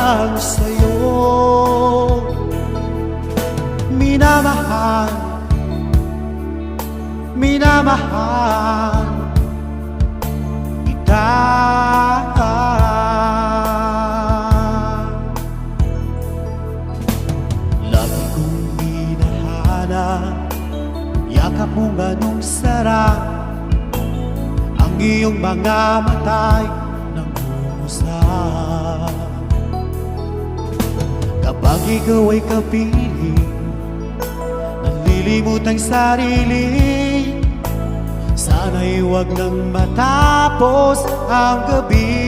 lang sa'yo. Minamahal, minamahal kita. Lagi kong hinahanap yakap mo ganong sarap, ang iyong mga mata'y nangungusap. Kapag ikaw ay kapiling, nalilimot ang sarili, sana'y huwag nang matapos ang gabi.